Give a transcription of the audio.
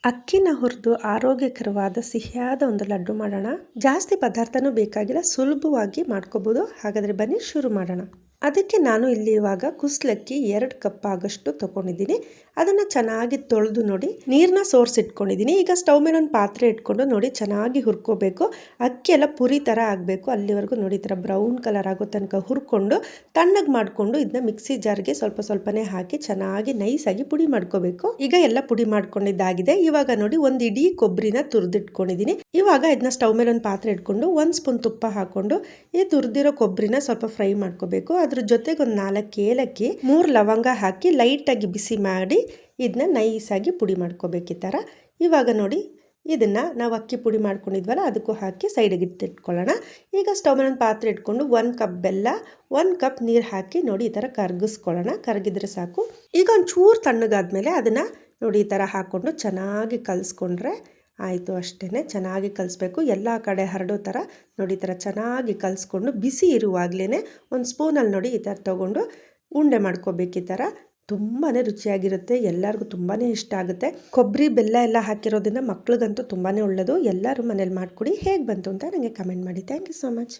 ಅಕ್ಕಿನ ಹುರಿದು ಆರೋಗ್ಯಕರವಾದ ಸಿಹಿಯಾದ ಒಂದು ಲಡ್ಡು ಮಾಡೋಣ. ಜಾಸ್ತಿ ಪದಾರ್ಥನೂ ಬೇಕಾಗಿಲ್ಲ, ಸುಲಭವಾಗಿ ಮಾಡ್ಕೋಬೋದು. ಹಾಗಾದರೆ ಬನ್ನಿ ಶುರು ಮಾಡೋಣ. ಅದಕ್ಕೆ ನಾನು ಇಲ್ಲಿ ಇವಾಗ ಕುಸ್ಲಕ್ಕಿ 2 ಕಪ್ ಆಗಷ್ಟು ತೊಗೊಂಡಿದ್ದೀನಿ. ಅದನ್ನು ಚೆನ್ನಾಗಿ ತೊಳೆದು ನೋಡಿ ನೀರನ್ನ ಸೋರಿಸಿಟ್ಕೊಂಡಿದ್ದೀನಿ. ಈಗ ಸ್ಟವ್ ಮೇಲೆ ಒಂದು ಪಾತ್ರೆ ಇಟ್ಕೊಂಡು ನೋಡಿ ಚೆನ್ನಾಗಿ ಹುರ್ಕೋಬೇಕು. ಅಕ್ಕಿ ಎಲ್ಲ ಪುರಿ ಥರ ಆಗಬೇಕು. ಅಲ್ಲಿವರೆಗೂ ನೋಡಿ ಈ ಥರ ಬ್ರೌನ್ ಕಲರ್ ಆಗೋ ತನಕ ಹುರ್ಕೊಂಡು ತಣ್ಣಗೆ ಮಾಡಿಕೊಂಡು ಇದನ್ನ ಮಿಕ್ಸಿ ಜಾರ್ಗೆ ಸ್ವಲ್ಪ ಸ್ವಲ್ಪನೇ ಹಾಕಿ ಚೆನ್ನಾಗಿ ನೈಸಾಗಿ ಪುಡಿ ಮಾಡ್ಕೋಬೇಕು. ಈಗ ಎಲ್ಲ ಪುಡಿ ಮಾಡ್ಕೊಂಡಿದ್ದಾಗಿದೆ. ಇವಾಗ ನೋಡಿ ಒಂದು ಇಡೀ ಕೊಬ್ಬರಿನ ತುರಿದಿಟ್ಕೊಂಡಿದ್ದೀನಿ. ಇವಾಗ ಇದನ್ನ ಸ್ಟವ್ ಮೇಲೆ ಒಂದು ಪಾತ್ರೆ ಇಟ್ಕೊಂಡು 1 ಸ್ಪೂನ್ ತುಪ್ಪ ಹಾಕೊಂಡು ಈ ತುರಿದಿರೋ ಕೊಬ್ಬರಿನ ಸ್ವಲ್ಪ ಫ್ರೈ ಮಾಡ್ಕೋಬೇಕು. ಅದ್ರ ಜೊತೆಗೆ ಒಂದು 4 ಏಲಕ್ಕಿ 3 ಲವಂಗ ಹಾಕಿ ಲೈಟಾಗಿ ಬಿಸಿ ಮಾಡಿ ಇದನ್ನ ನೈಸಾಗಿ ಪುಡಿ ಮಾಡ್ಕೋಬೇಕು ಈ ಥರ. ಇವಾಗ ನೋಡಿ ಇದನ್ನು ನಾವು ಅಕ್ಕಿ ಪುಡಿ ಮಾಡ್ಕೊಂಡಿದ್ವಲ್ಲ ಅದಕ್ಕೂ ಹಾಕಿ ಸೈಡಿಗೆ ಇಟ್ಟಿಟ್ಕೊಳ್ಳೋಣ. ಈಗ ಸ್ಟವ್ ಮೇಲೆ ಒಂದು ಪಾತ್ರೆ ಇಟ್ಕೊಂಡು 1 ಕಪ್ ಬೆಲ್ಲ 1 ಕಪ್ ನೀರು ಹಾಕಿ ನೋಡಿ ಈ ಥರ ಕರಗಿಸ್ಕೊಳ್ಳೋಣ. ಕರಗಿದ್ರೆ ಸಾಕು. ಈಗ ಒಂದು ಚೂರು ತಣ್ಣಗಾದ್ಮೇಲೆ ಅದನ್ನು ನೋಡಿ ಈ ಥರ ಹಾಕ್ಕೊಂಡು ಚೆನ್ನಾಗಿ ಕಲಿಸ್ಕೊಂಡ್ರೆ ಆಯಿತು. ಅಷ್ಟೇ, ಚೆನ್ನಾಗಿ ಕಲಿಸ್ಬೇಕು. ಎಲ್ಲ ಕಡೆ ಹರಡೋ ಥರ ನೋಡಿ ಈ ಥರ ಚೆನ್ನಾಗಿ ಕಲಿಸ್ಕೊಂಡು ಬಿಸಿ ಇರುವಾಗಲೇ ಒಂದು ಸ್ಪೂನಲ್ಲಿ ನೋಡಿ ಈ ಥರ ತೊಗೊಂಡು ಉಂಡೆ ಮಾಡ್ಕೋಬೇಕು. ಈ ಥರ ತುಂಬಾ ರುಚಿಯಾಗಿರುತ್ತೆ. ಎಲ್ಲರಿಗೂ ತುಂಬಾ ಇಷ್ಟ ಆಗುತ್ತೆ. ಕೊಬ್ಬರಿ ಬೆಲ್ಲ ಎಲ್ಲ ಹಾಕಿರೋದ್ರಿಂದ ಮಕ್ಳಿಗಂತೂ ತುಂಬಾ ಒಳ್ಳೆಯದು. ಎಲ್ಲರೂ ಮನೇಲಿ ಮಾಡಿಕೊಡಿ. ಹೇಗೆ ಬಂತು ಅಂತ ನನಗೆ ಕಮೆಂಟ್ ಮಾಡಿ. Thank you so much.